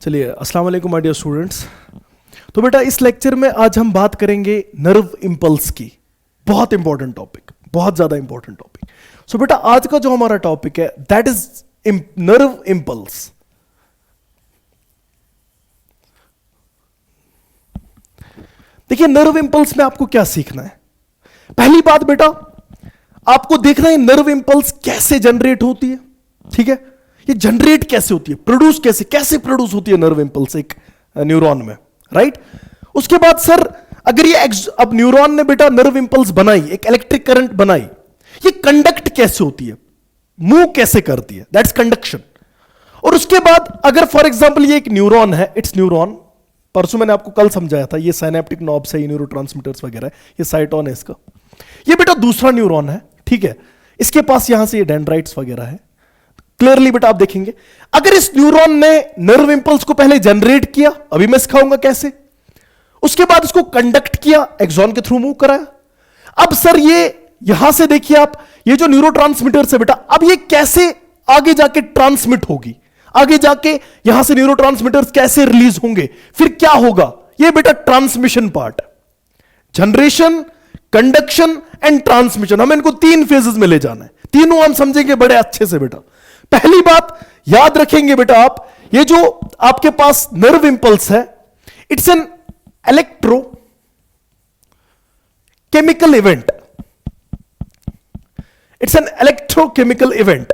चलिए, अस्सलाम वालेकुम माय डियर स्टूडेंट्स। तो बेटा इस लेक्चर में आज हम बात करेंगे नर्व इंपल्स की। बहुत इंपॉर्टेंट टॉपिक, बहुत ज्यादा इंपॉर्टेंट टॉपिक। सो बेटा आज का जो हमारा टॉपिक है दैट इज नर्व इंपल्स। देखिए नर्व इंपल्स में आपको क्या सीखना है। पहली बात बेटा आपको देखना है नर्व इंपल्स कैसे जनरेट होती है। ठीक है, ये जनरेट कैसे होती है, प्रोड्यूस कैसे प्रोड्यूस होती है नर्व इंपल्स एक न्यूरॉन में, राइट। उसके बाद सर अगर ये अब न्यूरॉन ने बेटा नर्व इंपल्स बनाई, एक इलेक्ट्रिक करंट बनाई, ये कंडक्ट कैसे होती है, मूव कैसे करती है, दैट्स कंडक्शन। और उसके बाद अगर फॉर एग्जांपल ये एक न्यूरॉन है, इट्स न्यूरॉन, परसों मैंने आपको कल समझाया था, ये साइनेप्टिक नॉब्स है, ये न्यूरोट्रांसमीटर्स वगैरह है, ये साइटोन है इसका। ये बेटा दूसरा न्यूरॉन है, ठीक है, इसके पास यहां से ये डेंड्राइट्स वगैरह है। क्लियरली बेटा आप देखेंगे अगर इस न्यूरॉन ने नर्व इंपल्स को पहले जनरेट किया, अभी मैं सिखाऊंगा कैसे, उसके बाद इसको कंडक्ट किया, एक्सॉन के थ्रू मूव कराया। अब सर ये यहां से देखिए आप, ये जो न्यूरोट्रांसमीटर्स है बेटा, अब ये कैसे आगे जाके ट्रांसमिट होगी, आगे जाके यहां से न्यूरोट्रांसमीटर्स कैसे रिलीज होंगे, फिर क्या होगा, ये बेटा ट्रांसमिशन पार्ट है। जनरेशन, कंडक्शन एंड ट्रांसमिशन, हमें इनको तीन फेजेस में ले जाना है, तीनों हम समझेंगे बड़े अच्छे से बेटा। पहली बात याद रखेंगे बेटा आप, ये जो आपके पास नर्व इंपल्स है it's an electro chemical event, it's an electrochemical event.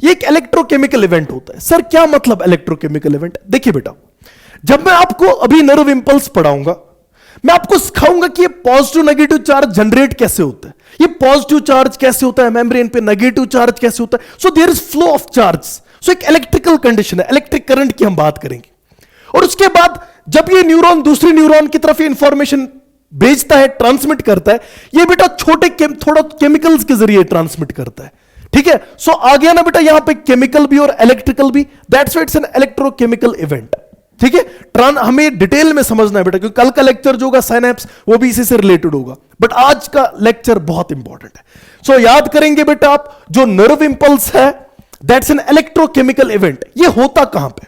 ये एक इलेक्ट्रोकेमिकल इवेंट होता है। सर क्या मतलब इलेक्ट्रोकेमिकल इवेंट? देखिए बेटा जब मैं आपको अभी नर्व इंपल्स पढ़ाऊंगा, मैं आपको सिखाऊंगा कि ये पॉजिटिव नेगेटिव चार्ज जनरेट कैसे होता है, ये पॉजिटिव चार्ज कैसे होता है मेम्ब्रेन पे, नेगेटिव चार्ज कैसे होता है। So there is flow of charge. So एक इलेक्ट्रिकल कंडीशन है, इलेक्ट्रिक करंट की हम बात करेंगे। और उसके बाद जब ये न्यूरॉन दूसरी न्यूरॉन की तरफ इंफॉर्मेशन भेजता है, ट्रांसमिट करता है, ये बेटा छोटे थोड़ा केमिकल्स के जरिए ट्रांसमिट करता है। ठीक है, सो आ गया ना बेटा यहां पे केमिकल भी और इलेक्ट्रिकल भी, that's why it's an electrochemical event. ठीक है, हमें डिटेल में समझना है बेटा, क्योंकि कल का लेक्चर जो होगा साइनेप्स वो भी इसी से रिलेटेड होगा, बट आज का लेक्चर बहुत इंपॉर्टेंट है। सो याद करेंगे बेटा आप, जो नर्व इंपल्स है दैट्स एन इलेक्ट्रोकेमिकल इवेंट। ये होता कहां पे,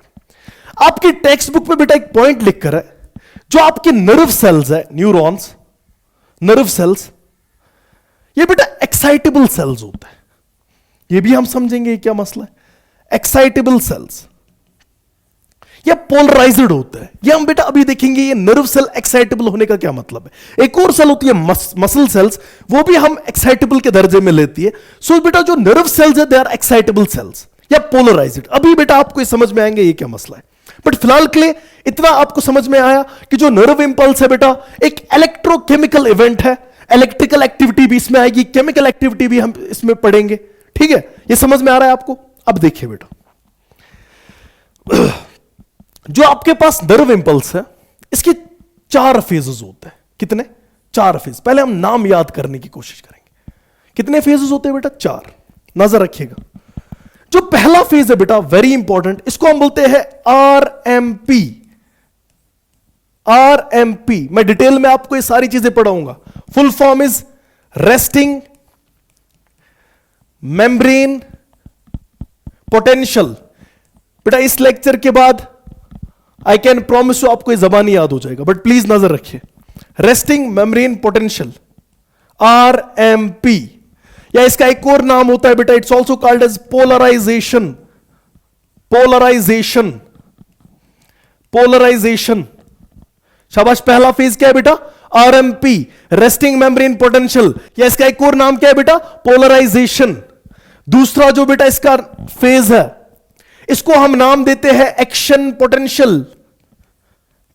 आपकी टेक्स्ट बुक में बेटा एक पॉइंट लिखकर है, जो आपके नर्व सेल्स है, न्यूरॉन्स, नर्व सेल्स, ये बेटा एक्साइटेबल सेल्स होता है। ये भी हम समझेंगे क्या मसला है। एक्साइटेबल सेल्स या पोलराइज्ड होता है, ये हम बेटा अभी देखेंगे ये नर्व सेल एक्साइटेबल होने का क्या मतलब है। एक और सेल होती है मसल सेल्स, वो भी हम एक्साइटेबल के दर्जे में लेती है। सो बेटा जो नर्व सेल्स है दे आर एक्साइटेबल सेल्स या पोलराइज्ड। अभी बेटा आपको समझ में आएंगे ये क्या मसला है, बट फिलहाल के लिए इतना आपको समझ में आया कि जो नर्व इंपल्स है बेटा एक इलेक्ट्रोकेमिकल इवेंट है, इलेक्ट्रिकल एक्टिविटी भी इसमें आएगी, केमिकल एक्टिविटी भी हम इसमें पढ़ेंगे। ठीक है, ये समझ में आ रहा है आपको। अब देखिए बेटा जो आपके पास नर्व इंपल्स है इसके चार फेजेस होते हैं। कितने? चार फेज। पहले हम नाम याद करने की कोशिश करेंगे। कितने फेजेस होते हैं बेटा? चार। नजर रखिएगा, जो पहला फेज है बेटा वेरी इंपॉर्टेंट, इसको हम बोलते हैं आरएमपी। आरएमपी मैं डिटेल में आपको ये सारी चीजें पढ़ाऊंगा। Full form is resting membrane potential. बेटा इस लेक्चर के बाद आई कैन प्रॉमिस यू आपको ये जबानी याद हो जाएगा, बट प्लीज नजर रखिए। रेस्टिंग मेम्ब्रेन पोटेंशियल, आरएमपी, या इसका एक और नाम होता है बेटा, it's also called as polarisation. Polarisation, polarisation. शाबाश। पहला फेज क्या है बेटा? आरएमपी, रेस्टिंग मेम्ब्रेन पोटेंशियल, या इसका एक और नाम क्या है बेटा? पोलराइजेशन। दूसरा जो बेटा इसका फेज है इसको हम नाम देते हैं action potential.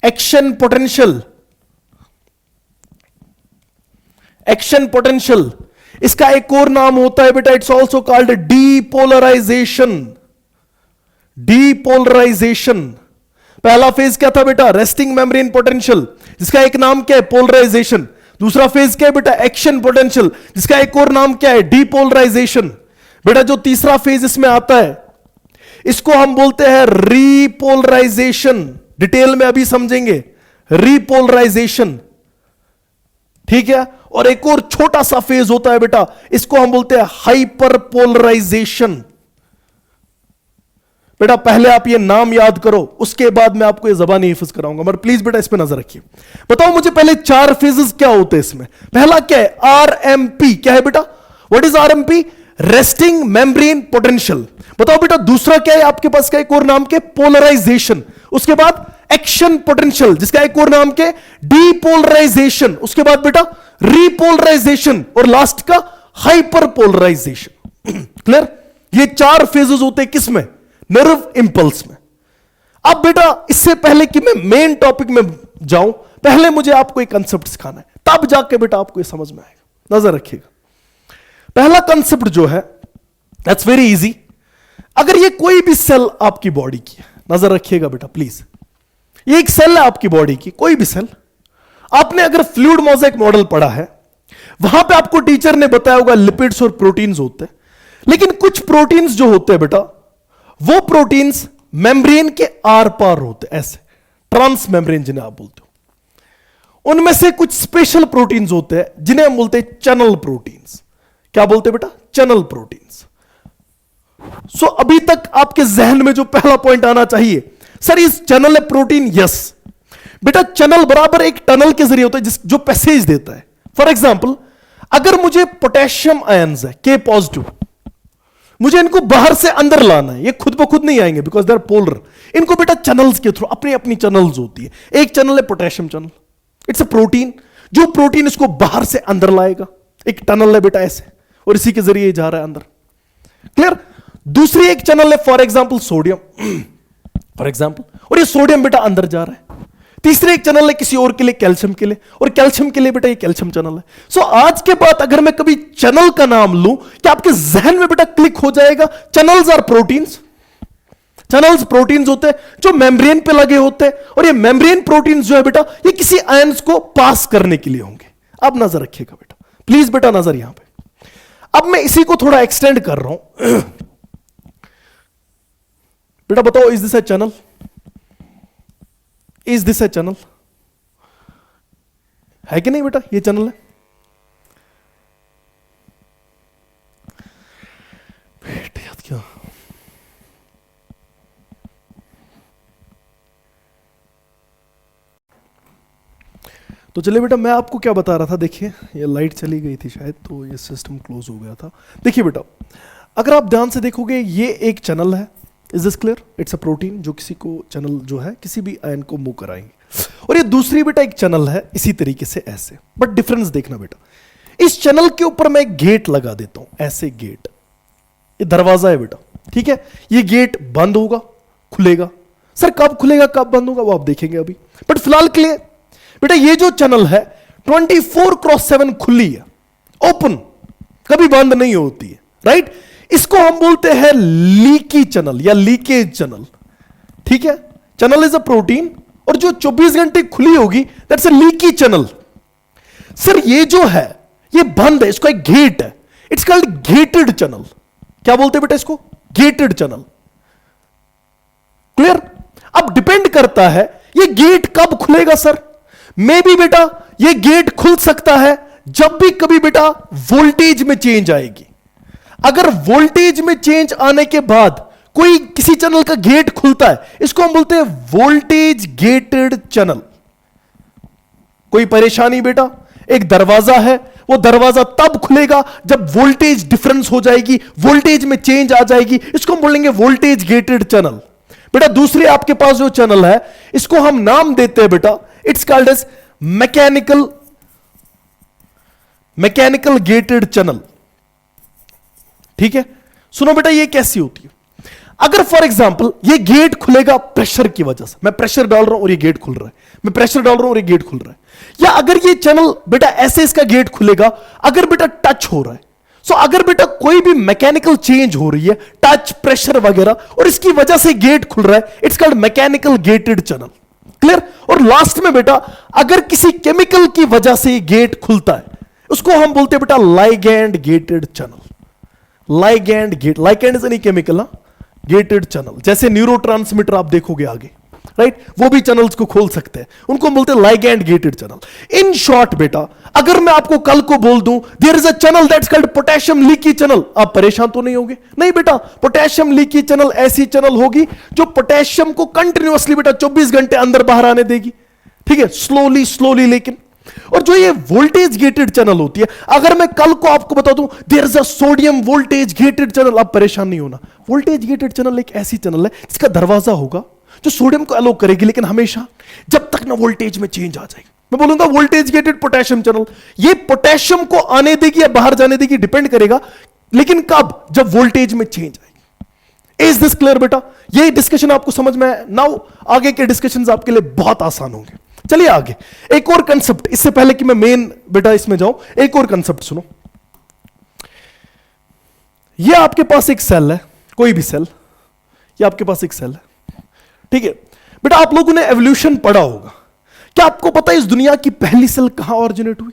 Action potential, action potential. इसका एक और नाम होता है बेटा, it's also called depolarisation. Depolarisation. पहला फेज क्या था बेटा? रेस्टिंग मेम्ब्रेन पोटेंशियल, जिसका एक नाम क्या है? पोलराइजेशन। दूसरा फेज क्या है बेटा? एक्शन पोटेंशियल, जिसका एक और नाम क्या है? डीपोलराइजेशन। बेटा जो तीसरा फेज इसमें आता है इसको हम बोलते हैं रीपोलराइजेशन। डिटेल में अभी समझेंगे रीपोलराइजेशन। ठीक है, और एक और छोटा सा फेज होता है बेटा, इसको हम बोलते हैं हाइपरपोलराइजेशन। बेटा पहले आप ये नाम याद करो, उसके बाद मैं आपको ये जबानी हिफ्ज कराऊंगा, मगर प्लीज बेटा इस पे नजर रखिए। बताओ मुझे पहले 4 फेजेस क्या होते हैं इसमें। पहला क्या है? आरएमपी। क्या है बेटा? What is RMP? Resting membrane potential. बताओ बेटा दूसरा क्या है आपके पास का एक और नाम के? पोलराइजेशन। उसके बाद एक्शन पोटेंशियल, जिसका एक और नाम के डीपोलराइजेशन। उसके बाद बेटा रीपोलराइजेशन, और लास्ट का हाइपर पोलराइजेशन। क्लियर? ये 4 फेजेस होते हैं किसमें? नर्व इंपल्स में। अब बेटा इससे पहले कि मैं मेन टॉपिक में जाऊं, पहले मुझे आपको एक कंसेप्ट सिखाना है, तब जाके बेटा आपको ये समझ में आएगा। नजर रखिएगा। पहला कंसेप्ट जो है दैट्स वेरी इजी। अगर ये कोई भी सेल आपकी बॉडी की है, नजर रखिएगा बेटा प्लीज, ये एक सेल है आपकी बॉडी की, कोई भी सेल। आपने अगर फ्लूइड मोज़ेक मॉडल पढ़ा है, वहां पे आपको टीचर ने बताया होगा लिपिड्स और प्रोटीन्स होते हैं, लेकिन कुछ प्रोटीन्स जो होते हैं बेटा, वो प्रोटीन्स मेम्ब्रेन के आर पार होते हैं, ऐसे ट्रांस मेम्ब्रेन जिन्हें आप बोलते हो। उनमें से कुछ स्पेशल प्रोटीन्स होते हैं जिन्हें हम बोलते हैं चैनल प्रोटीन्स। क्या बोलते हैं बेटा? Channel proteins. सो अभी तक आपके जहन में जो पहला पॉइंट आना चाहिए, सर इस चैनल है प्रोटीन। यस बेटा, चैनल बराबर एक टनल के जरिए होता है जो पैसेज देता है। फॉर एग्जाम्पल, अगर मुझे पोटेशियम आयंस है के पॉजिटिव, मुझे इनको बाहर से अंदर लाना है, ये खुद ब खुद नहीं आएंगे बिकॉज दे आर पोलर। इनको बेटा चैनल्स के थ्रू, अपनी अपनी चैनल्स होती है। एक चैनल है potassium channel, it's a protein. जो प्रोटीन इसको बाहर से अंदर लाएगा, एक टनल है बेटा ऐसे, और इसी के जरिए जा रहा है अंदर। क्लियर? दूसरी एक चैनल है for example sodium, for example, और ये सोडियम बेटा अंदर जा रहा है। तीसरी एक चैनल है किसी और के लिए, कैल्शियम के लिए, और कैल्शियम के लिए बेटा ये कैल्शियम चैनल है। सो आज के बाद अगर मैं कभी चैनल का नाम लूं, क्या आपके जहन में बेटा क्लिक हो जाएगा? Channels are proteins. Channels proteins होते हैं जो मेम्ब्रेन पे लगे होते हैं, और ये मेम्ब्रेन प्रोटीन्स जो है बेटा, ये किसी आयंस को पास करने के लिए होंगे। अब नजर रखिएगा बेटा प्लीज, बेटा नजर यहां पे। अब मैं इसी को थोड़ा एक्सटेंड कर रहा हूं। बेटा बताओ, is this a channel? Is this a channel? है कि नहीं बेटा? ये चैनल है बेटा। क्या तो चलिए बेटा, मैं आपको क्या बता रहा था। देखिए ये लाइट चली गई थी शायद, तो ये सिस्टम क्लोज हो गया था। देखिए बेटा, अगर आप ध्यान से देखोगे, ये एक चैनल है। Is this clear? It's a protein जो किसी को चैनल जो है किसी भी आयन को मूव कराएंगे। और ये दूसरी बेटा एक चैनल है इसी तरीके से ऐसे, बट डिफरेंस देखना बेटा, इस चैनल के ऊपर मैं एक गेट लगा देता हूं, ऐसे गेट। ये दरवाजा है बेटा, ठीक है? ये गेट बंद होगा, खुलेगा। सर कब खुलेगा कब बंद होगा वो आप देखेंगे अभी, बट फिलहाल के लिए बेटा ये जो चैनल है 24/7 खुली है, ओपन, कभी बंद नहीं होती है, राइट? इसको हम बोलते हैं लीकी चैनल या लीकेज चैनल, ठीक है? चैनल इज अ प्रोटीन, और जो 24 घंटे खुली होगी that's a leaky channel. Sir ये जो है ये बंद है, इसका एक गेट है, इट्स कॉल्ड गेटेड चैनल। क्या बोलते हैं बेटा इसको? Gated channel. क्लियर? अब डिपेंड करता है ये गेट कब खुलेगा। सर मे बी बेटा ये गेट खुल सकता है जब भी कभी बेटा वोल्टेज में चेंज आएगी। अगर वोल्टेज में चेंज आने के बाद कोई किसी चैनल का गेट खुलता है, इसको हम बोलते हैं वोल्टेज गेटेड चैनल। कोई परेशानी बेटा? एक दरवाजा है, वो दरवाजा तब खुलेगा जब वोल्टेज डिफरेंस हो जाएगी, वोल्टेज में चेंज आ जाएगी, इसको हम बोलेंगे वोल्टेज गेटेड चैनल। बेटा दूसरे आपके पास जो चैनल है, इसको हम नाम देते हैं बेटा, it's called as mechanical gated channel. ठीक है? सुनो बेटा, ये कैसी होती है? अगर फॉर एग्जांपल ये गेट खुलेगा प्रेशर की वजह से, मैं प्रेशर डाल रहा हूं और ये गेट खुल रहा है, मैं प्रेशर डाल रहा हूं और ये गेट खुल रहा है, या अगर ये चैनल बेटा ऐसे इसका गेट खुलेगा अगर बेटा टच हो रहा है, सो अगर बेटा कोई भी मैकेनिकल चेंज हो रही है, टच प्रेशर वगैरह, और इसकी वजह से गेट खुल रहा है, it's called mechanical gated channel. Clear? और लास्ट में बेटा अगर किसी केमिकल की वजह से ये गेट खुलता है, उसको हम बोलते हैं बेटा ligand gated channel. Ligand gate, ligand is any chemical, gated channel. जैसे न्यूरोट्रांसमीटर आप देखोगे आगे, राइट, वो भी चैनल्स को खोल सकते हैं, उनको हम बोलते हैं ligand gated channel. In short बेटा, अगर मैं आपको कल को बोल दूं there is a channel that's called potassium leaky channel, आप परेशान तो नहीं होंगे? नहीं बेटा, पोटेशियम लीकी चैनल ऐसी चैनल होगी जो पोटेशियम को कंटिन्यूअसली बेटा 24 घंटे अंदर बाहर आने देगी, ठीक है, स्लोली स्लोली। लेकिन और जो ये वोल्टेज गेटेड चैनल होती है, अगर मैं कल को आपको बता दूं there is a sodium voltage gated channel, आप परेशान नहीं होना। वोल्टेज गेटेड चैनल एक ऐसी चैनल है जिसका दरवाजा होगा जो सोडियम को अलो करेगी, लेकिन हमेशा जब तक ना वोल्टेज में चेंज आ जाएगी। मैं बोलूंगा वोल्टेज गेटेड पोटेशियम चैनल, ये पोटेशियम को आने देगी या बाहर जाने देगी डिपेंड करेगा, लेकिन कब? जब वोल्टेज में चेंज आएगी। इज दिस क्लियर बेटा? ये डिस्कशन आपको समझ में आया? नाउ आगे के डिस्कशंस आपके लिए बहुत आसान होंगे। चलिए आगे एक और कंसेप्ट, इससे पहले कि मैं मेन बेटा इसमें जाऊं, एक और कंसेप्ट सुनो। ये आपके पास एक सेल है, कोई भी सेल, ये आपके पास एक सेल है, ठीक है बेटा। आप लोगों ने एवोल्यूशन पढ़ा होगा, क्या आपको पता है इस दुनिया की पहली सेल कहां ऑरिजिनेट हुई?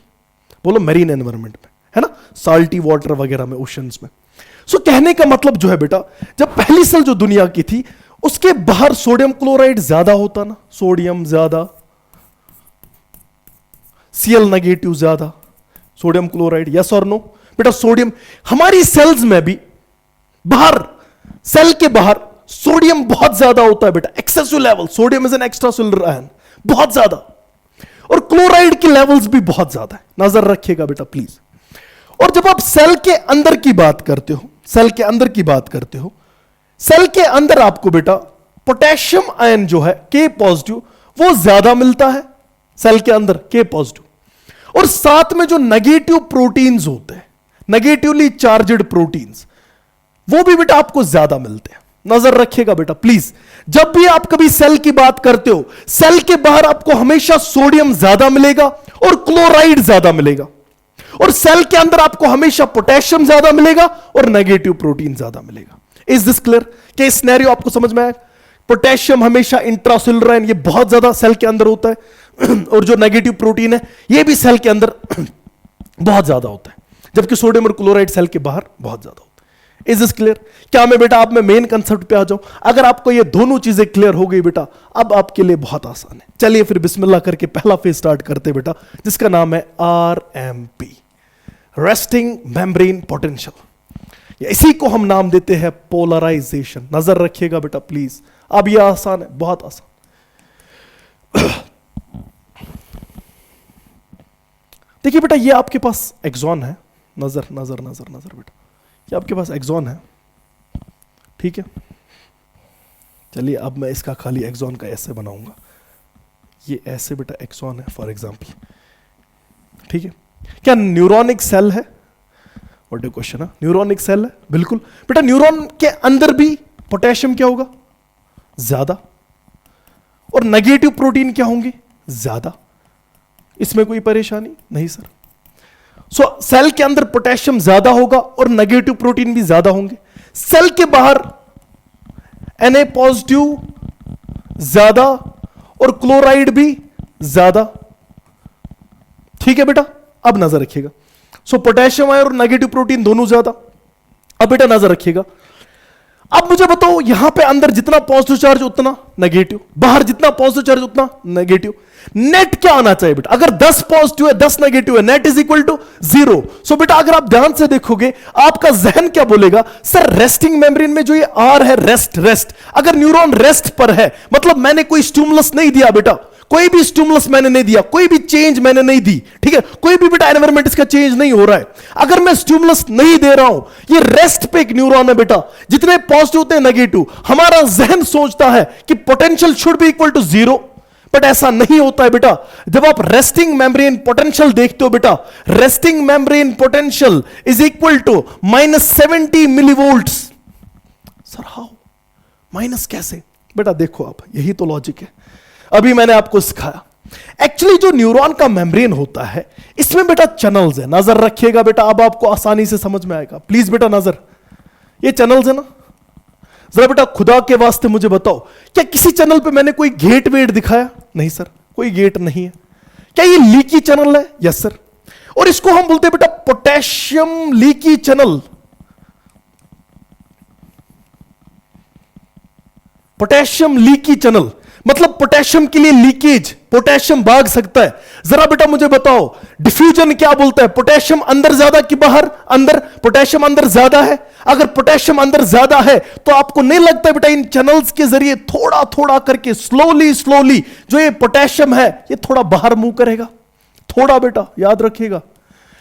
बोलो मैरीन एनवायरनमेंट में, है ना, साल्टी वाटर वगैरह में, ओशंस में। सो कहने का मतलब जो है बेटा, जब पहली सेल जो दुनिया की थी उसके बाहर सोडियम क्लोराइड ज्यादा होता ना, सोडियम ज्यादा, Cl नेगेटिव ज्यादा, सोडियम क्लोराइड, यस और नो बेटा? सोडियम हमारी सेल्स में भी बाहर, सेल के बाहर सोडियम बहुत ज्यादा होता है बेटा, excessive level, sodium is an extra cellular ion, बहुत ज्यादा, और क्लोराइड की लेवल्स भी बहुत ज्यादा है, नजर रखिएगा बेटा प्लीज। और जब आप सेल के अंदर की बात करते हो, सेल के अंदर की बात करते हो, सेल के अंदर आपको बेटा पोटेशियम आयन जो है के पॉजिटिव वो ज्यादा मिलता है सेल के अंदर, के पॉजिटिव, और साथ में जो नेगेटिव प्रोटीन्स होते हैं, नेगेटिवली चार्जड प्रोटीन्स, वो भी बेटा आपको ज्यादा मिलते हैं। नजर रखिएगा बेटा प्लीज, जब भी आप कभी सेल की बात करते हो, सेल के बाहर आपको हमेशा सोडियम ज्यादा मिलेगा और क्लोराइड ज्यादा मिलेगा, और सेल के अंदर आपको हमेशा पोटेशियम ज्यादा मिलेगा और नेगेटिव प्रोटीन ज्यादा मिलेगा। Is this clear? क्या सिनेरियो आपको समझ में आया? पोटेशियम हमेशा इंट्रासेलुलर आयन, ये बहुत ज्यादा सेल के अंदर होता है, और जो नेगेटिव प्रोटीन है ये भी सेल के अंदर बहुत ज्यादा होता है, जबकि सोडियम और क्लोराइड सेल के बाहर बहुत ज्यादा होता है। Is this clear? क्या मैं बेटा आप में मेन कंसेप्ट पे आ जाऊं? अगर आपको ये दोनों चीजें क्लियर हो गई बेटा, अब आपके लिए बहुत आसान है। चलिए फिर बिस्मिल्लाह करके पहला फेज स्टार्ट करते बेटा, जिसका नाम है RMP, रेस्टिंग मेम्ब्रेन पोटेंशियल। इसी को हम नाम देते हैं पोलराइजेशन। नजर रखिएगा बेटा प्लीज, अब यह आसान है, बहुत आसान। देखिए बेटा, ये आपके पास एक्सॉन है, नजर नजर नजर नजर बेटा, ये आपके पास एक्सॉन है, ठीक है। चलिए अब मैं इसका खाली एक्सॉन का ऐसे बनाऊंगा, ये ऐसे बेटा एक्सॉन है फॉर एग्जांपल, ठीक है। क्या न्यूरॉनिक सेल है? What is question? Neuronic cell है, बिल्कुल बेटा। न्यूरॉन के अंदर भी पोटेशियम क्या होगा? ज्यादा, और नेगेटिव प्रोटीन क्या होंगे? ज्यादा। इसमें कोई परेशानी नहीं सर। सो सेल के अंदर पोटेशियम ज्यादा होगा और नेगेटिव प्रोटीन भी ज्यादा होंगे। सेल के बाहर Na पॉजिटिव ज्यादा और क्लोराइड भी ज्यादा, ठीक है बेटा। अब नजर रखिएगा, सो पोटेशियम आयन और नेगेटिव प्रोटीन दोनों ज्यादा। अब बेटा नजर रखिएगा, अब मुझे बताओ यहां पे अंदर जितना पॉजिटिव चार्ज उतना नेगेटिव, बाहर जितना पॉजिटिव चार्ज उतना नेगेटिव। नेट क्या आना चाहिए बेटा? अगर 10 पॉजिटिव है 10 नेगेटिव है, नेट इज इक्वल टू 0। सो बेटा अगर आप ध्यान से देखोगे, आपका जहन क्या बोलेगा? सर रेस्टिंग मेम्ब्रेन में जो ये आर है, रेस्ट रेस्ट, अगर न्यूरॉन रेस्ट पर है मतलब मैंने कोई स्टिमुलस नहीं दिया बेटा, कोई भी स्टिमुलस मैंने नहीं दिया, कोई भी चेंज मैंने नहीं दी, ठीक है। कोई भी बेटा एनवायरनमेंट इसका चेंज नहीं हो रहा है। अगर मैं स्टिमुलस नहीं दे रहा हूं, ये रेस्ट पे एक न्यूरॉन है बेटा, जितने पॉजिटिव होते हैं नेगेटिव, हमारा जहन सोचता है कि potential should be equal to 0, but ऐसा नहीं होता है बेटा। जब आप रेस्टिंग मेम्ब्रेन पोटेंशियल देखते हो बेटा, resting membrane potential is equal to -70 millivolt. Sir how? Minus कैसे? बेटा देखो आप, यही तो लॉजिक है, अभी मैंने आपको सिखाया। एक्चुअली जो न्यूरॉन का मेम्ब्रेन होता है, इसमें बेटा चैनल्स है। नजर रखिएगा बेटा, अब आपको आसानी से समझ में आएगा, प्लीज बेटा नजर। ये चैनल्स है ना, जरा बेटा खुदा के वास्ते मुझे बताओ, क्या किसी चैनल पे मैंने कोई गेट वेट दिखाया? नहीं सर, कोई गेट नहीं है। क्या ये लीकी चैनल है? Yes sir. और इसको हम बोलते हैं बेटा potassium leaky channel. Potassium leaky channel मतलब पोटेशियम के लिए लीकेज, पोटेशियम भाग सकता है। जरा बेटा मुझे बताओ, डिफ्यूजन क्या बोलता है? पोटेशियम अंदर ज्यादा कि बाहर? अंदर। पोटेशियम अंदर ज्यादा है। अगर पोटेशियम अंदर ज्यादा है तो आपको नहीं लगता बेटा इन चैनल्स के जरिए थोड़ा थोड़ा करके स्लोली स्लोली जो ये पोटेशियम है ये थोड़ा बाहर मूव करेगा? थोड़ा बेटा याद रखिएगा,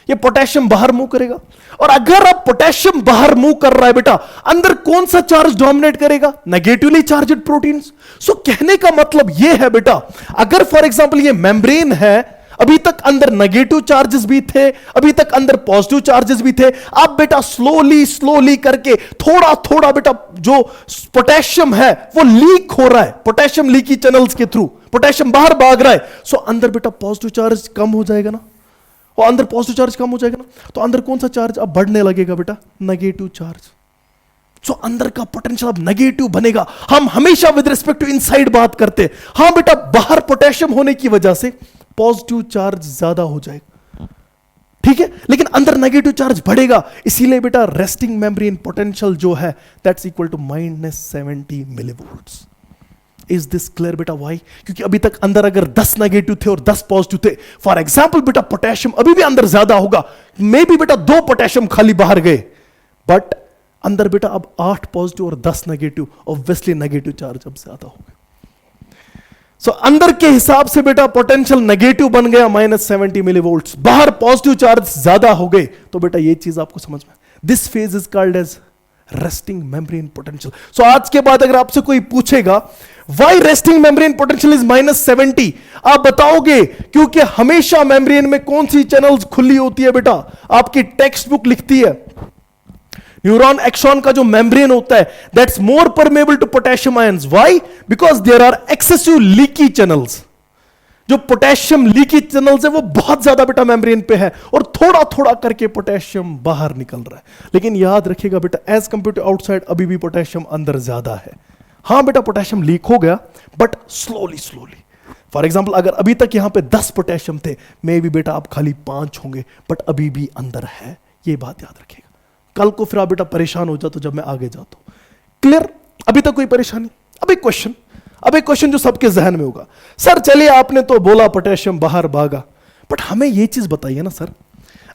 ये पोटेशियम बाहर मूव करेगा। और अगर अब पोटेशियम बाहर मूव कर रहा है बेटा, अंदर कौन सा चार्ज डोमिनेट करेगा? Negatively charged proteins. सो कहने का मतलब यह है बेटा, अगर फॉर एग्जांपल ये मेम्ब्रेन है, अभी तक अंदर नेगेटिव चार्जेस भी थे, अभी तक अंदर पॉजिटिव चार्जेस भी थे, अब बेटा स्लोली स्लोली करके थोड़ा थोड़ा बेटा जो पोटेशियम है वो लीक हो रहा है, पोटेशियम लीकी चैनल्स के थ्रू पोटेशियम बाहर भाग रहा है। सो अंदर बेटा पॉजिटिव चार्ज कम हो जाएगा ना, और अंदर पॉजिटिव चार्ज कम हो जाएगा ना, तो अंदर कौन सा चार्ज अब बढ़ने लगेगा बेटा? Negative charge. सो अंदर का पोटेंशियल अब नेगेटिव बनेगा। हम हमेशा विद रिस्पेक्ट टू इनसाइड बात करते हैं, हां बेटा बाहर पोटेशियम होने की वजह से पॉजिटिव चार्ज ज्यादा हो जाएगा, ठीक है, लेकिन अंदर नेगेटिव चार्ज बढ़ेगा। इसीलिए बेटा रेस्टिंग मेम्ब्रेन पोटेंशियल जो है that's equal to -70 millivolts. Is this clear बेटा? वाई? क्योंकि अभी तक अंदर अगर 10 नेगेटिव थे और 10 पॉजिटिव थे, फॉर एग्जाम्पल बेटा पोटेशियम अभी भी अंदर ज्यादा होगा, मे बी बेटा 2 पोटेशियम खाली बाहर गए, बट अंदर बेटा अब 8 पॉजिटिव और 10 नेगेटिव, ऑब्वियसली नेगेटिव चार्ज अब ज्यादा हो गया। सो अंदर के हिसाब से बेटा पोटेंशियल नेगेटिव बन गया -70 मिलीवोल्ट्स, बाहर पॉजिटिव चार्ज ज्यादा हो गए। तो बेटा ये चीज आपको समझ में, this phase is called as resting membrane potential. So आज के बाद अगर आपसे कोई पूछेगा why resting membrane potential is -70, आप बताओगे क्योंकि हमेशा मेम्ब्रेन में कौन सी चैनल्स खुली होती है बेटा? आपकी टेक्स्ट बुक लिखती है न्यूरॉन एक्सॉन का जो मेम्ब्रेन होता है that's more permeable to potassium ions. Why? Because there are excessive leaky channels. जो पोटेशियम लीकी चैनल्स है वो बहुत ज्यादा बेटा मेम्ब्रेन पे है और थोड़ा थोड़ा करके पोटेशियम बाहर निकल रहा है। लेकिन याद रखिएगा बेटा एज कंपेयर टू आउटसाइड अभी भी पोटेशियम अंदर ज्यादा है। हां बेटा पोटेशियम लीक हो गया but slowly slowly. For example अगर अभी तक यहां पे 10 पोटेशियम थे, मे भी बेटा आप खाली 5 होंगे, बट अभी भी अंदर है। ये बात याद रखिएगा। कल को फिर आप बेटा परेशान हो जाते हो जब मैं आगे जाता हूं। क्लियर? अभी तक कोई परेशानी? अब एक क्वेश्चन जो सबके जहन में होगा, सर चलिए आपने तो बोला पोटेशियम बाहर भागा, बट हमें यह चीज बताइए ना सर,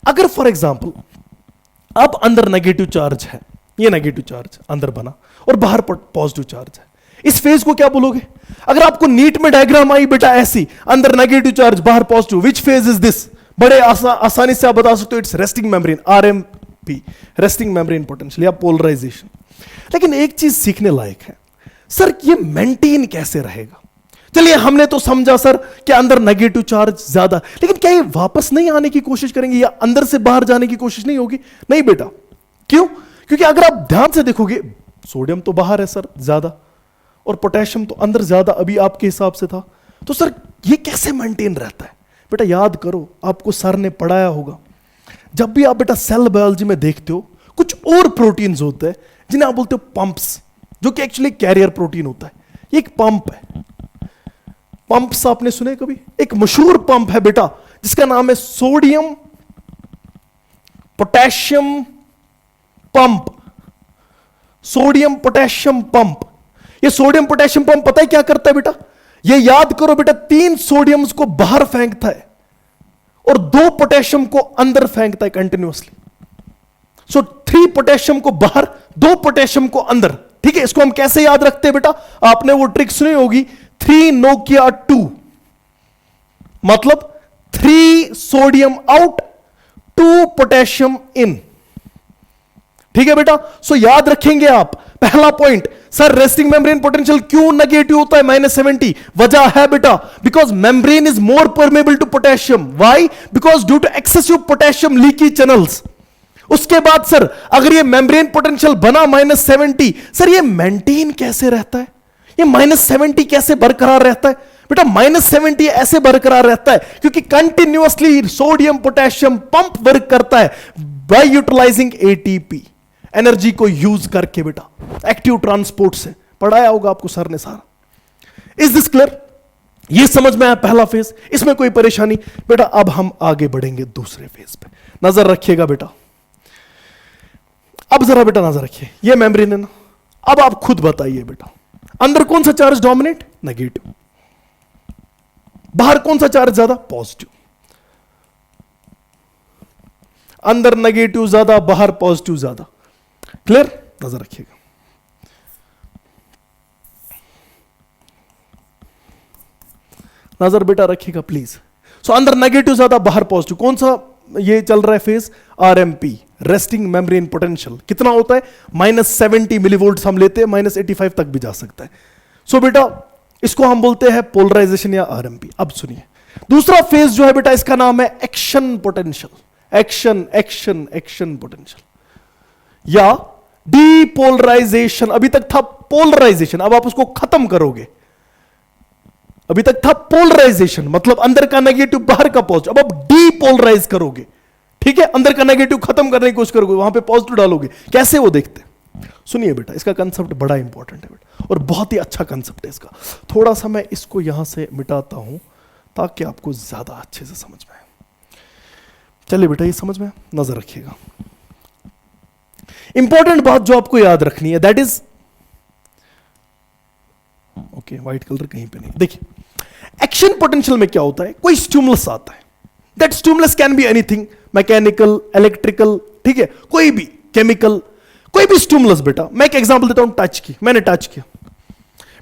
अगर फॉर एग्जाम्पल अब अंदर नेगेटिव चार्ज है, ये नेगेटिव चार्ज अंदर बना और बाहर पॉजिटिव चार्ज है, इस फेज को क्या बोलोगे? अगर आपको नीट में डायग्राम आई बेटा ऐसी, अंदर नेगेटिव चार्ज बाहर positive, which phase is this? बड़े आसानी से आप बता सकते हो it's resting membrane, RMP, resting membrane potential या पोलराइजेशन। लेकिन एक चीज सीखने लायक है, सर ये मेंटेन कैसे रहेगा? चलिए हमने तो समझा सर कि अंदर नेगेटिव चार्ज ज्यादा, लेकिन क्या ये वापस नहीं आने की कोशिश करेंगे या अंदर से बाहर जाने की कोशिश नहीं होगी? नहीं बेटा। क्यों? क्योंकि अगर आप ध्यान से देखोगे सोडियम तो बाहर है सर ज्यादा और पोटेशियम तो अंदर ज्यादा अभी आपके हिसाब से था, तो सर ये कैसे मेंटेन रहता है? बेटा याद करो, आपको सर ने पढ़ाया होगा, जब भी आप बेटा सेल बायोलॉजी में देखते हो कुछ और प्रोटीन्स होते हैं जिन्हें आप बोलते हो पंप्स, जो कि एक्चुअली कैरियर प्रोटीन होता है। ये एक पंप है। पंप्स आपने सुने कभी? एक मशहूर पंप है बेटा जिसका नाम है sodium potassium pump. Sodium potassium pump. ये सोडियम पोटेशियम पंप पता है क्या करता है बेटा? ये याद करो बेटा, 3 सोडियम्स को बाहर फेंकता है और 2 पोटेशियम को अंदर फेंकता है कंटिन्यूअसली। सो 3 पोटेशियम को बाहर, 2 पोटेशियम को अंदर। ठीक है, इसको हम कैसे याद रखते हैं बेटा? आपने वो ट्रिक सुनी होगी, 3 नोकिया 2, मतलब 3 सोडियम आउट 2 पोटेशियम इन। ठीक है बेटा, सो याद रखेंगे आप। पहला point, sir resting membrane potential क्यों नेगेटिव होता है -70? वजह है बेटा, because membrane is more permeable to potassium. Why? Because due to excessive potassium leaky channels. उसके बाद सर अगर ये मेम्ब्रेन पोटेंशियल बना -70, सर ये मेंटेन कैसे रहता है? ये -70 कैसे बरकरार रहता है? बेटा -70 ऐसे बरकरार रहता है क्योंकि continuously sodium potassium pump work करता है बाय यूटिलाइजिंग एटीपी, एनर्जी को यूज करके बेटा, एक्टिव ट्रांसपोर्ट से। पढ़ाया होगा आपको सर ने सारा। Is this clear? ये समझ में आया पहला फेज, इसमें कोई परेशानी? बेटा अब हम आगे बढ़ेंगे दूसरे फेज पे। नजर रखिएगा बेटा, अब जरा बेटा नजर रखिए, ये मेम्ब्रेन है ना। अब आप खुद बताइए बेटा, अंदर कौन सा चार्ज डोमिनेट? नेगेटिव। बाहर कौन सा चार्ज ज्यादा? पॉजिटिव। अंदर नेगेटिव ज्यादा, बाहर पॉजिटिव ज्यादा। क्लियर? नजर रखिएगा। नजर बेटा रखिएगा प्लीज। सो अंदर नेगेटिव ज्यादा, बाहर पॉजिटिव। कौन सा ये चल रहा है phase? RMP, resting membrane potential. कितना होता है? -70 मिलीवोल्ट हम लेते हैं, -85 तक भी जा सकता है। सो बेटा इसको हम बोलते हैं पोलराइजेशन या आरएमपी। अब सुनिए, दूसरा फेज जो है बेटा, इसका नाम है action potential. Action action action potential या डीपोलराइजेशन। अभी तक था पोलराइजेशन, अब आप उसको खत्म करोगे। अभी तक था पोलराइजेशन, मतलब अंदर का नेगेटिव बाहर का पॉजिटिव। अब आप डीपोलराइज करोगे, ठीक है? अंदर का नेगेटिव खत्म करने की कोशिश करोगे, वहां पे पॉजिटिव डालोगे। कैसे वो देखते हैं? सुनिए बेटा, इसका कंसेप्ट बड़ा इंपॉर्टेंट है बेटा, और बहुत ही अच्छा कंसेप्ट है इसका। थोड़ा सा मैं इसको यहां से मिटाता हूं ताकि आपको ज्यादा अच्छे से समझ में आए। चलिए बेटा, ये समझ में नजर रखिएगा। इंपॉर्टेंट बात जो आपको याद रखनी है, that is okay, white colour कहीं पे नहीं। देखिए, एक्शन पोटेंशियल में क्या होता है? कोई स्टिमुलस आता है, that stimulus can be anything, mechanical, electrical, ठीक है, कोई भी केमिकल, कोई भी स्टिमुलस। बेटा मैं एक एग्जांपल देता हूं, टच की। मैंने टच किया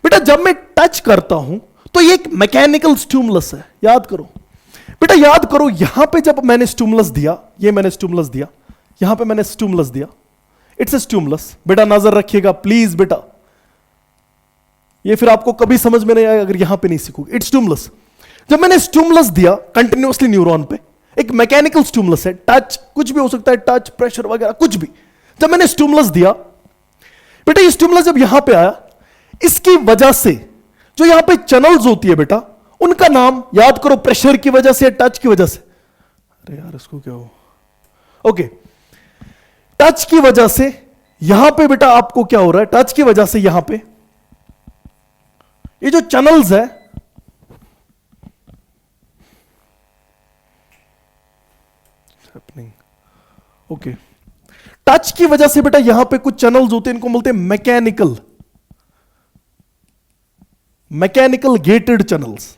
बेटा, जब मैं टच करता हूं तो ये एक मैकेनिकल स्टिमुलस है। याद करो बेटा, याद करो, यहां पे जब मैंने स्टिमुलस दिया, ये मैंने स्टिमुलस दिया, यहां पे मैंने स्टिमुलस दिया, इट्स ए स्टिमुलस। बेटा नजर रखिएगा प्लीज बेटा, ये फिर आपको कभी समझ में नहीं आएगा अगर यहां पे नहीं सीखोगे। It's stimulus. जब मैंने स्टिमुलस दिया कंटिन्यूअसली न्यूरॉन पे, एक मैकेनिकल स्टिमुलस है, टच, कुछ भी हो सकता है, टच, प्रेशर वगैरह कुछ भी। जब मैंने स्टिमुलस दिया बेटा, ये स्टिमुलस जब यहां पे आया, इसकी वजह से जो यहां पे चैनल्स होती है बेटा, उनका नाम याद करो, प्रेशर की वजह से, टच की वजह से। अरे यार इसको क्या हो, ओके, टच की वजह से यहां पे बेटा आपको क्या हो रहा है? टच की वजह से यहां पे ये जो चैनल्स है, ओके, टच की वजह से बेटा यहां पे कुछ चैनल्स होते हैं, इनको बोलते हैं मैकेनिकल गेटेड चैनल्स।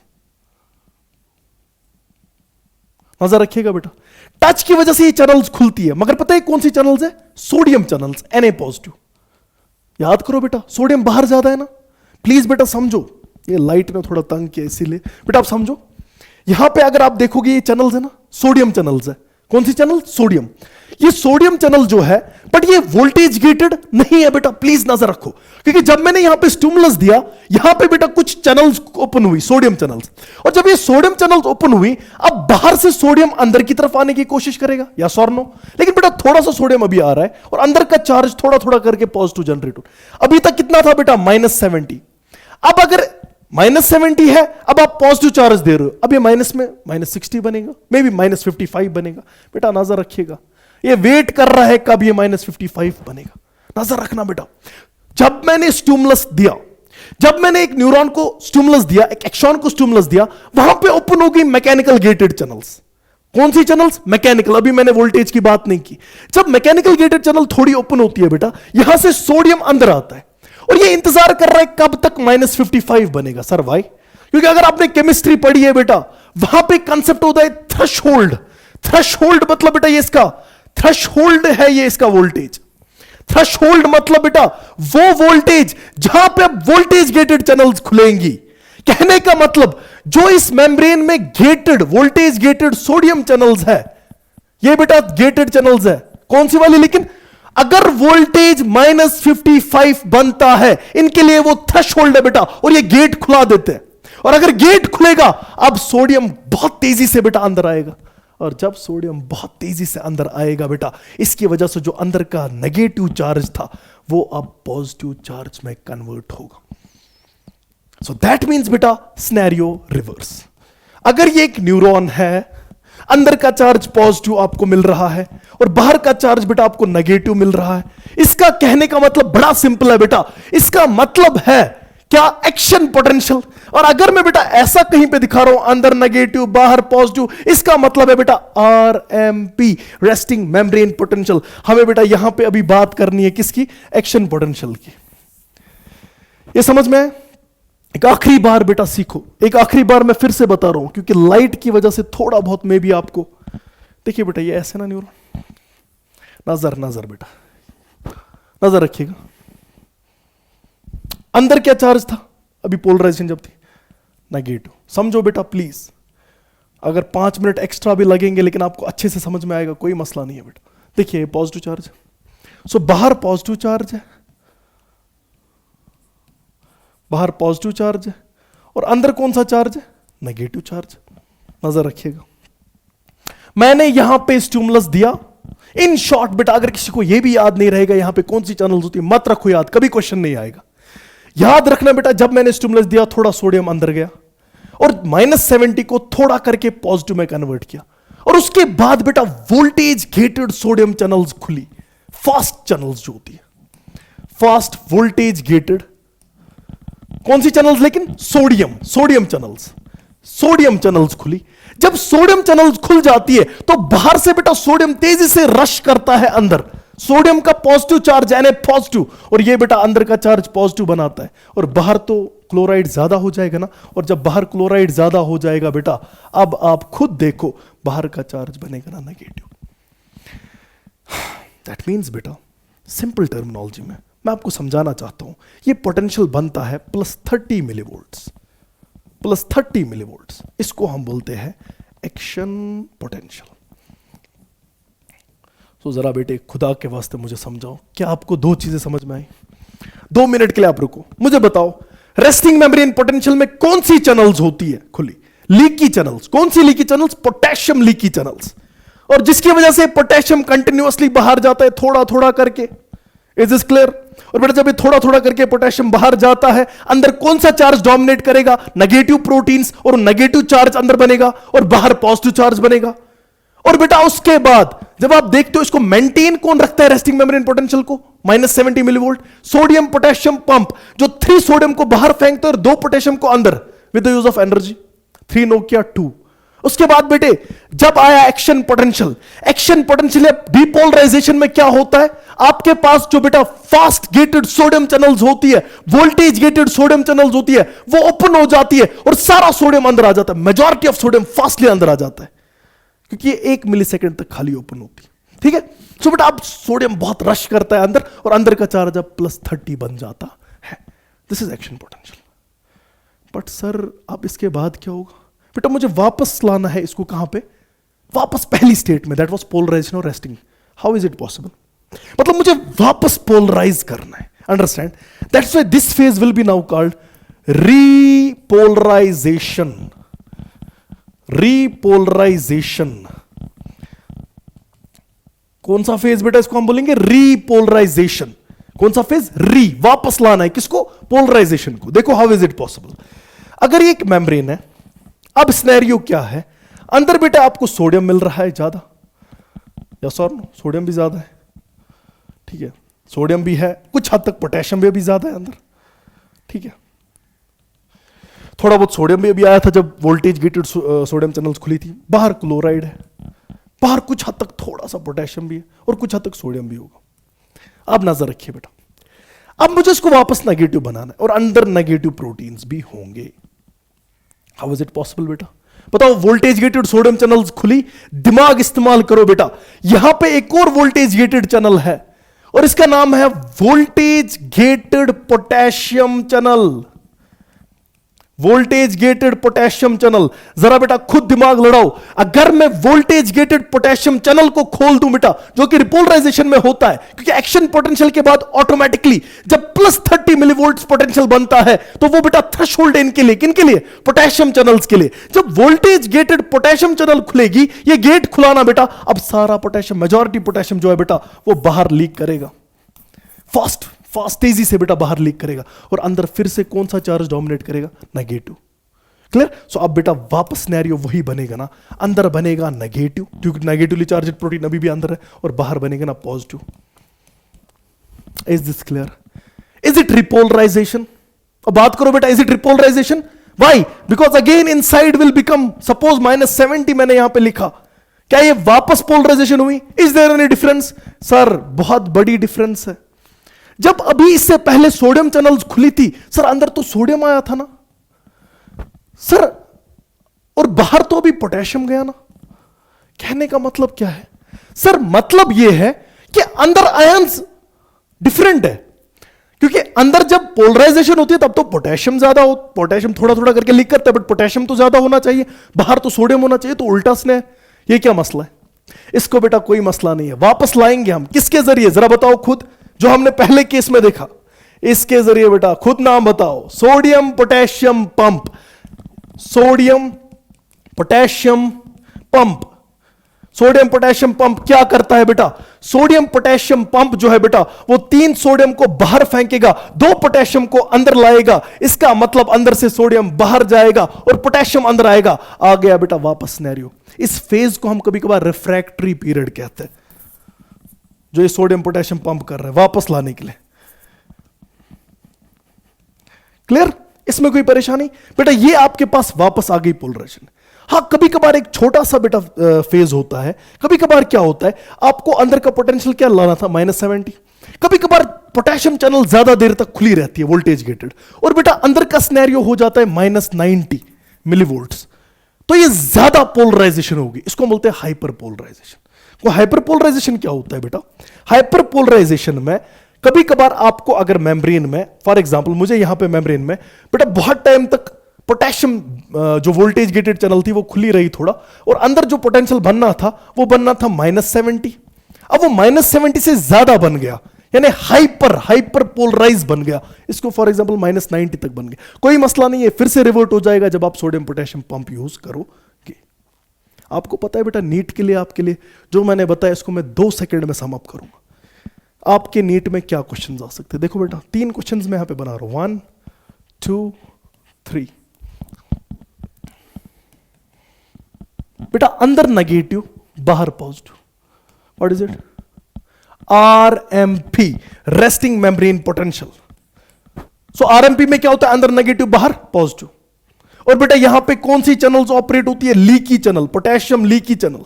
नजर रखिएगा बेटा, टच की वजह से ये चैनल्स खुलती है, मगर पता है कौन सी चैनल्स है? Sodium channels, Na+। याद करो बेटा, सोडियम बाहर ज्यादा है ना। प्लीज बेटा समझो, ये लाइट ने थोड़ा तंग किया इसीलिए। बेटा आप समझो, यहां पे अगर आप देखोगे ये चैनल्स है ना, सोडियम चैनल्स है। कौन सी चैनल? सोडियम। ये सोडियम चैनल जो है, बट ये वोल्टेज गेटेड नहीं है बेटा, प्लीज नजर रखो, क्योंकि जब मैंने यहां पे स्टिमुलस दिया, यहां पे बेटा कुछ चैनल्स ओपन हुई, सोडियम चैनल्स। और जब ये सोडियम चैनल्स ओपन हुई, अब बाहर से सोडियम अंदर की तरफ आने की कोशिश करेगा, या और नो? लेकिन बेटा थोड़ा सा सोडियम अभी आ रहा है, और अंदर का चार्ज थोड़ा थोड़ा करके पॉजिटिव जनरेट हो। अभी तक कितना था बेटा? -70। अब अगर -70 है, अब आप पॉजिटिव चार्ज दे रहे हो, अब ये माइनस में -60 बनेगा, मे बी -55 बनेगा। बेटा नजर रखिएगा, ये वेट कर रहा है कब ये -55 बनेगा। नजर रखना बेटा, जब मैंने स्टिमुलस दिया, जब मैंने एक न्यूरॉन को स्टिमुलस दिया, एक एक्सॉन को स्टिमुलस दिया, वहां पे ओपन हो गई मैकेनिकल गेटेड चैनल्स। कौन सी चैनल्स? मैकेनिकल। अभी मैंने वोल्टेज की बात नहीं की। जब मैकेनिकल गेटेड चैनल थोड़ी ओपन होती है बेटा, यहां से सोडियम अंदर आता है, और ये इंतजार कर रहा है कब तक -55 बनेगा। Sir why? क्योंकि अगर आपने केमिस्ट्री पढ़ी है बेटा, वहां पे कंसेप्ट होता है थ्रेशोल्ड। थ्रेशोल्ड मतलब बेटा ये इसका थ्रेशोल्ड है, ये इसका वोल्टेज। थ्रेशोल्ड मतलब बेटा वो वोल्टेज जहां पे अब वोल्टेज गेटेड चैनल्स खुलेंगी। कहने का मतलब जो इस मेम्ब्रेन में gated, voltage gated sodium channels है, ये बेटा गेटेड चैनल्स है। कौन सी वाली? लेकिन अगर वोल्टेज -55 बनता है, इनके लिए वो थ्रेशोल्ड है बेटा, और ये गेट खुला देते हैं। और अगर गेट खुलेगा, अब सोडियम बहुत तेजी से बेटा अंदर आएगा, और जब सोडियम बहुत तेजी से अंदर आएगा बेटा, इसकी वजह से जो अंदर का नेगेटिव चार्ज था वो अब पॉजिटिव चार्ज में कन्वर्ट होगा। सो दैट मीन्स बेटा सिनेरियो रिवर्स। अगर ये एक न्यूरॉन है, अंदर का चार्ज पॉजिटिव आपको मिल रहा है, और बाहर का चार्ज बेटा आपको नेगेटिव मिल रहा है, इसका कहने का मतलब बड़ा सिंपल है बेटा, इसका मतलब है क्या? Action potential. और अगर मैं बेटा ऐसा कहीं पे दिखा रहा हूं, अंदर नेगेटिव बाहर पॉजिटिव, इसका मतलब है बेटा आरएमपी, रेस्टिंग मेम्ब्रेन पोटेंशियल। हमें बेटा यहां पे अभी बात करनी है किसकी? एक्शन पोटेंशियल की। ये समझ में है? एक आखिरी बार बेटा सीखो, एक आखिरी बार मैं फिर से बता रहा हूं, क्योंकि लाइट की वजह से थोड़ा बहुत मैं भी आपको, देखिए बेटा ये ऐसे ना न्यूरॉन, नजर नजर बेटा, नजर रखिएगा। अंदर क्या चार्ज था अभी पोलराइजेशन जब थी? नेगेटिव। समझो बेटा प्लीज, अगर 5 मिनट एक्स्ट्रा भी लगेंगे लेकिन आपको अच्छे से समझ में आएगा, कोई मसला नहीं है बेटा। देखिए पॉजिटिव चार्ज है, सो बाहर पॉजिटिव चार्ज है, बाहर पॉजिटिव चार्ज है, और अंदर कौन सा चार्ज है? Negative charge. नजर रखिएगा, मैंने यहां पे स्टिमुलस दिया। इन शॉर्ट बेटा, अगर किसी को यह भी याद नहीं रहेगा यहां पे कौन सी चैनल्स होती है, मत रखो याद, कभी क्वेश्चन नहीं आएगा। याद रखना बेटा, जब मैंने स्टिमुलस दिया थोड़ा सोडियम अंदर गया और -70 को थोड़ा करके पॉजिटिव में कन्वर्ट किया, और उसके बाद बेटा वोल्टेज गेटेड सोडियम चैनल्स खुली, फास्ट चैनल्स जो होती है, फास्ट वोल्टेज गेटेड कौन सी चैनल्स, लेकिन सोडियम चैनल्स खुली। जब सोडियम चैनल्स खुल जाती है तो बाहर से बेटा सोडियम तेजी से रश करता है अंदर, सोडियम का पॉजिटिव चार्ज यानी पॉजिटिव, और ये बेटा अंदर का चार्ज पॉजिटिव बनाता है, और बाहर तो क्लोराइड ज्यादा हो जाएगा ना, और जब बाहर क्लोराइड ज्यादा हो जाएगा बेटा, अब आप खुद देखो बाहर का चार्ज बनेगा ना नेगेटिव। दैट मीन्स बेटा, सिंपल टर्मिनोलॉजी में मैं आपको समझाना चाहता हूं, ये पोटेंशियल बनता है +30 मिलीवोल्ट्स, +30 मिलीवोल्ट्स, इसको हम बोलते हैं एक्शन पोटेंशियल। तो जरा बेटे खुदा के वास्ते मुझे समझाओ, क्या आपको 2 चीजें समझ में आई? 2 मिनट के लिए आप रुको, मुझे बताओ रेस्टिंग मेम्ब्रेन पोटेंशियल में कौन सी चैनल्स होती है खुली? Leaky channels. कौन सी leaky channels? Potassium leaky channels, और जिसकी वजह से पोटेशियम कंटिन्यूअसली बाहर जाता है थोड़ा थोड़ा करके। Is this clear? और बेटा जब ये थोड़ा थोड़ा करके पोटेशियम बाहर जाता है, अंदर कौन सा चार्ज डोमिनेट करेगा? नेगेटिव प्रोटीन्स, और नेगेटिव चार्ज अंदर बनेगा और बाहर पॉजिटिव चार्ज बनेगा। और बेटा उसके बाद जब आप देखते हो इसको मेंटेन कौन रखता है रेस्टिंग मेम्ब्रेन पोटेंशियल को? -70 मिलीवोल्ट सोडियम पोटेशियम पंप, जो 3 सोडियम को बाहर फेंकते और 2 पोटेशियम को अंदर with the use of energy, 3 नोकिया 2। उसके बाद बेटे जब आया action potential, action potential depolarisation में क्या होता है? आपके पास जो बेटा फास्ट गेटेड सोडियम चैनल्स होती है, वोल्टेज गेटेड सोडियम चैनल्स होती है, वो ओपन हो जाती है और सारा सोडियम अंदर आ जाता है, मेजॉरिटी ऑफ सोडियम फास्टली अंदर आ जाता है, क्योंकि ये 1 मिलीसेकंड तक खाली ओपन होती है। ठीक है, सो बेटा अब सोडियम बहुत रश करता है अंदर, और अंदर का चार्ज अब +30 बन जाता है। This is action potential. But sir अब इसके बाद क्या होगा? बेटा मुझे वापस लाना है इसको, कहां पे? वापस पहली स्टेट में, दैट वाज पोलराइजेशन और resting. How is it possible? मतलब मुझे वापस पोलराइज करना है, understand? That's why this phase will be now called repolarisation. Repolarisation कौन सा फेज बेटा? इसको हम बोलेंगे रीपोलराइजेशन। कौन सा फेज? री, वापस लाना है किसको? पोलराइजेशन को। देखो हाउ इज इट पॉसिबल। अगर ये एक मेम्ब्रेन है, अब सिनेरियो क्या है? अंदर बेटा आपको सोडियम मिल रहा है ज्यादा, यस और नो? सोडियम भी ज्यादा है, ठीक है, सोडियम भी है, कुछ हद तक पोटेशियम भी ज्यादा है अंदर, ठीक है। थोड़ा बहुत सोडियम भी अभी आया था जब वोल्टेज गेटेड सोडियम चैनल्स खुली थी। बाहर क्लोराइड है, बाहर कुछ हद तक थोड़ा सा पोटेशियम भी है और कुछ हद तक सोडियम भी होगा। अब नजर रखिए बेटा, अब मुझे इसको वापस नेगेटिव बनाना है और अंदर नेगेटिव प्रोटीन्स भी होंगे। हाउ इज इट पॉसिबल बेटा? बताओ, वोल्टेज गेटेड सोडियम चैनल्स खुली, दिमाग इस्तेमाल करो बेटा। यहां पे एक और वोल्टेज गेटेड चैनल है और इसका नाम है voltage gated potassium channel. Voltage gated potassium channel, जरा बेटा खुद दिमाग लड़ाओ। अगर मैं वोल्टेज गेटेड पोटेशियम चैनल को खोल दूं बेटा, जो कि रिपोलराइजेशन में होता है, क्योंकि एक्शन पोटेंशियल के बाद ऑटोमेटिकली जब +30 मिलीवोल्ट्स पोटेंशियल बनता है तो वो बेटा थ्रेशोल्ड इनके लिए, किनके लिए? पोटेशियम चैनल्स के लिए। जब वोल्टेज गेटेड पोटेशियम चैनल खुलेगी, ये गेट खुलाना बेटा, अब सारा पोटेशियम, मेजॉरिटी पोटेशियम जो है बेटा वो बाहर लीक करेगा, फास्ट तेजी से बेटा बाहर लीक करेगा, और अंदर फिर से कौन सा चार्ज डोमिनेट करेगा? नेगेटिव। क्लियर? सो अब बेटा वापस सिनेरियो वही बनेगा ना, अंदर बनेगा नेगेटिव, क्योंकि नेगेटिवली चार्जड प्रोटीन अभी भी अंदर है, और बाहर बनेगा ना positive. Is this clear? Is it repolarisation? अब बात करो बेटा, is it repolarisation? Why? Because again inside will become, suppose -70 मैंने यहां पे लिखा, क्या ये वापस पोलराइजेशन हुई? Is there any difference? Sir बहुत बड़ी डिफरेंस है। जब अभी इससे पहले सोडियम चैनल्स खुली थी, सर अंदर तो सोडियम आया था ना, सर और बाहर तो अभी पोटेशियम गया ना, कहने का मतलब क्या है सर? मतलब यह है कि अंदर आयंस डिफरेंट है, क्योंकि अंदर जब पोलराइजेशन होती है तब तो पोटेशियम ज्यादा हो, पोटेशियम थोड़ा थोड़ा करके लीक करता है, बट पोटेशियम तो ज्यादा होना चाहिए, बाहर तो सोडियम होना चाहिए, तो उल्टा स्नेह है। ये क्या मसला है? इसको बेटा कोई मसला नहीं है, वापस लाएंगे हम किसके जरिए, जरा बताओ खुद, जो हमने पहले केस में देखा, इसके जरिए बेटा खुद नाम बताओ। Sodium potassium pump, sodium potassium pump. Sodium potassium pump क्या करता है बेटा? सोडियम पोटेशियम पंप जो है बेटा, वो 3 सोडियम को बाहर फेंकेगा, 2 पोटेशियम को अंदर लाएगा। इसका मतलब अंदर से सोडियम बाहर जाएगा और पोटेशियम अंदर आएगा। आ गया बेटा वापस सिनेरियो। इस फेज को हम कभी कभार रिफ्रैक्टरी पीरियड कहते हैं, जो ये सोडियम पोटेशियम पंप कर रहे हैं वापस लाने के लिए। क्लियर? इसमें कोई परेशानी बेटा? ये आपके पास वापस आ गई पोलराइजेशन। हाँ, कभी कभार एक छोटा सा बेटा फेज होता है, कभी कभार क्या होता है, आपको अंदर का पोटेंशियल क्या लाना था, -70। कभी कभार पोटेशियम चैनल ज्यादा देर तक खुली रहती है वोल्टेज गेटेड, और बेटा अंदर का सिनेरियो हो जाता है -90 मिलीवोल्ट्स, तो ये ज्यादा पोलराइजेशन होगी। इसको बोलते हैं हाइपर पोलराइजेशन। वो हाइपर पोलराइजेशन क्या होता है बेटा? हाइपर पोलराइजेशन में कभी कभार आपको अगर मेम्ब्रेन में, फॉर एग्जांपल मुझे यहां पे मेम्ब्रेन में बेटा बहुत टाइम तक पोटेशियम जो वोल्टेज गेटेड चैनल थी वो खुली रही थोड़ा, और अंदर जो पोटेंशियल बनना था वो बनना था -70। अब वो -70 से ज्यादा बन गया, यानी हाइपर पोलराइज बन गया। इसको फॉर एग्जांपल -90 तक बन गया। कोई मसला नहीं है, फिर से रिवर्ट हो जाएगा जब आप सोडियम पोटेशियम पंप यूज करोगे। आपको पता है बेटा, नीट के लिए आपके लिए जो मैंने बताया इसको मैं 2 सेकेंड में सम अप करूंगा। आपके नीट में क्या क्वेश्चन आ सकते हैं? देखो बेटा 3 क्वेश्चन मैं यहां पे बना रहा हूं, 1 2 3। बेटा अंदर नेगेटिव, बाहर positive, what is it? RMP, resting membrane potential. So RMP में क्या होता है? अंदर नेगेटिव, बाहर पॉजिटिव। और बेटा यहां पे कौन सी चैनल्स ऑपरेट होती है? Leaky channel, potassium leaky channel.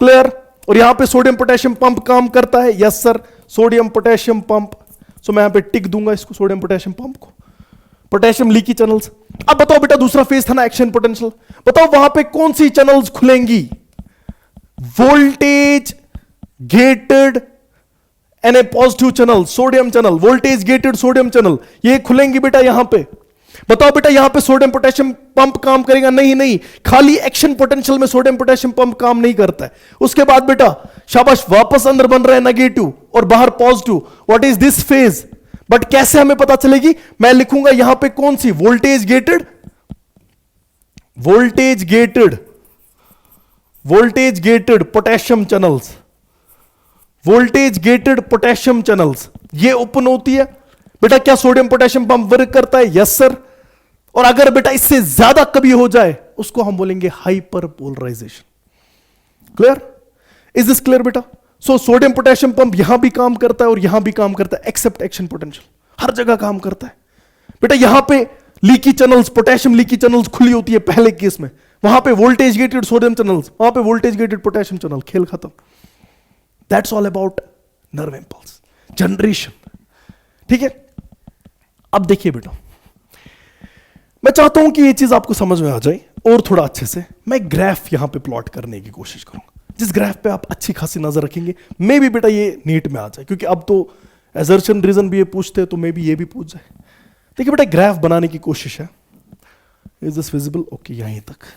Clear? और यहां पे सोडियम पोटेशियम पंप काम करता है। Yes sir, sodium potassium pump. So मैं यहां पे टिक दूंगा इसको, सोडियम पोटेशियम पंप को, पोटेशियम लीकी चैनल्स। अब बताओ बेटा दूसरा फेज था ना एक्शन पोटेंशियल, बताओ वहां पे कौन सी चैनल्स खुलेंगी? Voltage gated N positive channel, sodium channel, voltage gated sodium channel, ये खुलेंगी बेटा यहां पे। बताओ बेटा यहां पे सोडियम पोटेशियम पंप काम करेगा? नहीं नहीं, खाली एक्शन पोटेंशियल में सोडियम पोटेशियम पंप काम नहीं करता है। उसके बाद बेटा शाबाश, वापस अंदर बन रहा है नेगेटिव और बाहर positive. What is this phase? But कैसे हमें पता चलेगी? मैं लिखूंगा यहां पे कौन सी? Voltage gated, voltage gated, voltage gated potassium channels, voltage gated potassium channels, ये ओपन होती है। बेटा क्या सोडियम पोटेशियम पंप वर्क करता है? Yes sir. और अगर बेटा इससे ज्यादा कभी हो जाए उसको हम बोलेंगे hyperpolarisation. Clear? Is this clear बेटा? सो सोडियम पोटेशियम पंप यहां भी काम करता है और यहां भी काम करता है, एक्सेप्ट एक्शन पोटेंशियल, हर जगह काम करता है। बेटा यहां पे leaky channels, potassium leaky channels खुली होती है पहले केस में, वहां पे वोल्टेज गेटेड सोडियम चैनल्स, वहां पे वोल्टेज गेटेड पोटेशियम चैनल, खेल खत्म। That's all about nerve impulse generation. ठीक है? अब देखिए बेटा, मैं चाहता हूं कि ये चीज आपको समझ में आ जाए और थोड़ा अच्छे से। मैं ग्राफ यहां पे प्लॉट करने की कोशिश करूंगा, जिस ग्राफ पे आप अच्छी खासी नजर रखेंगे, मे भी बेटा ये नीट में आ जाए, क्योंकि अब तो एजर्शन रीजन भी ये पूछते हैं, तो मे भी ये भी पूछ जाए। देखिए बेटा ग्राफ बनाने की कोशिश है। Is this visible? ओके, यहीं तक।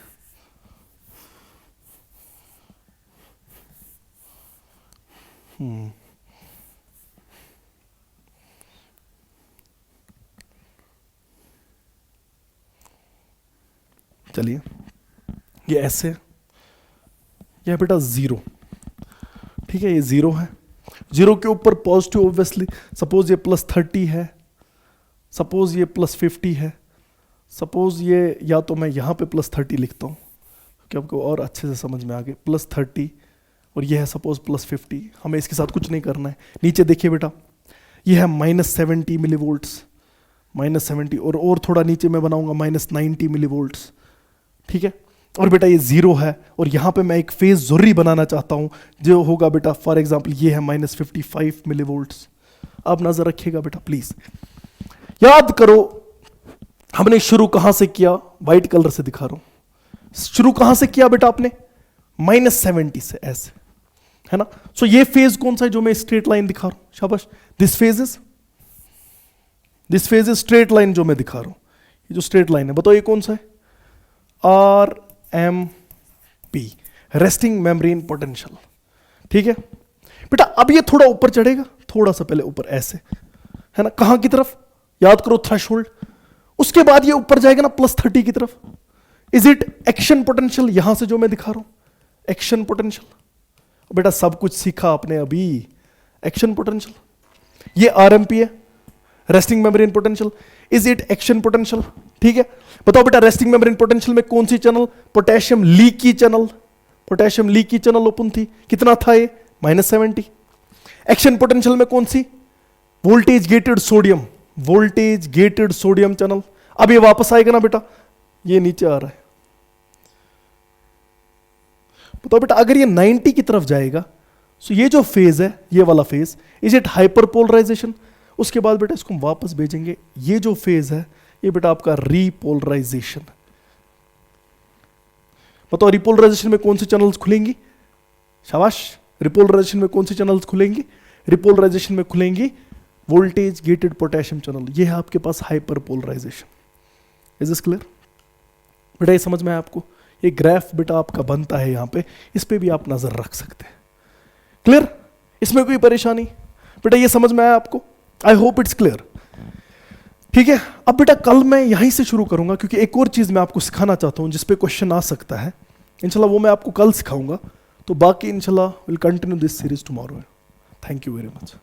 चलिए, ये ऐसे, यह बेटा 0, ठीक है, ये 0 है। 0 के ऊपर पॉजिटिव ऑब्वियसली, सपोज ये +30 है, सपोज ये +50 है, सपोज ये, या तो मैं यहाँ पे +30 लिखता हूँ कि आपको और अच्छे से समझ में आ गया, +30, और ये है सपोज +50। हमें इसके साथ कुछ नहीं करना है। नीचे देखिए बेटा, ये है -70 मिलीवोल्ट्स, -70, और थोड़ा नीचे मैं बनाऊंगा -90 मिलीवोल्ट्स। ठीक है? और बेटा ये 0 है, और यहाँ पे मैं एक फेज जरूरी बनाना चाहता हूँ जो होगा बेटा, फॉर एग्जांपल ये है -55 मिलीवोल्ट्स। अब नजर रखिएगा बेटा प्लीज, याद करो हमने शुरू कहां से किया? व्हाइट कलर से दिखा रहा हूं। शुरू कहां से किया बेटा आपने? -70 से, ऐसे, है ना। सो ये फेज कौन सा है जो मैं स्ट्रेट लाइन दिखा रहा हूं? शाबाश। This phase is straight line जो मैं दिखा रहा हूं, ये जो स्ट्रेट लाइन है, बताओ ये कौन सा है? RMP, resting membrane potential. ठीक है बेटा, अब ये थोड़ा ऊपर चढ़ेगा, थोड़ा सा पहले ऊपर ऐसे, है ना, कहां की तरफ? याद करो, थ्रेशोल्ड। उसके बाद ये ऊपर जाएगा ना +30 की तरफ। Is it action potential? यहां से जो मैं दिखा रहा हूं, एक्शन पोटेंशियल। बेटा सब कुछ सीखा आपने अभी, एक्शन पोटेंशियल। ये RMP है, resting membrane potential. Is it action potential? ठीक है, बताओ बेटा रेस्टिंग मेम्ब्रेन पोटेंशियल में कौन सी channel? Potassium leaky channel. Potassium leaky channel open थी, कितना था ये? -70। एक्शन पोटेंशियल में कौन सी? Voltage gated sodium, voltage gated sodium channel. अब ये वापस आएगा ना बेटा, ये नीचे आ रहा है। बताओ बेटा अगर ये 90 की तरफ जाएगा, तो ये जो फेज है, ये वाला फेज, इज इट हाइपरपोलराइजेशन? उसके बाद बेटा इसको हम वापस भेजेंगे, ये जो फेज है ये बेटा आपका रीपोलराइजेशन। बताओ रिपोलराइजेशन में कौन सी चैनल्स खुलेंगी? शाबाश। रिपोलराइजेशन में कौन सी चैनल्स खुलेंगी? रिपोलराइजेशन में खुलेंगी वोल्टेज गेटेड पोटेशियम चैनल। ये है आपके पास हाइपरपोलराइजेशन। इज दिस क्लियर बेटा? ये समझ में आया आपको? ये ग्राफ बेटा आपका बनता है यहां पे, इस पे भी आप नजर रख सकते हैं। क्लियर? इसमें कोई परेशानी बेटा? ये समझ में आया आपको? I hope it's clear. ठीक है, अब बेटा कल मैं यहीं से शुरू करूंगा, क्योंकि एक और चीज मैं आपको सिखाना चाहता हूं जिसपे क्वेश्चन आ सकता है। इंशाल्लाह वो मैं आपको कल सिखाऊंगा। तो बाकी इंशाल्लाह will continue this series tomorrow. Thank you very much.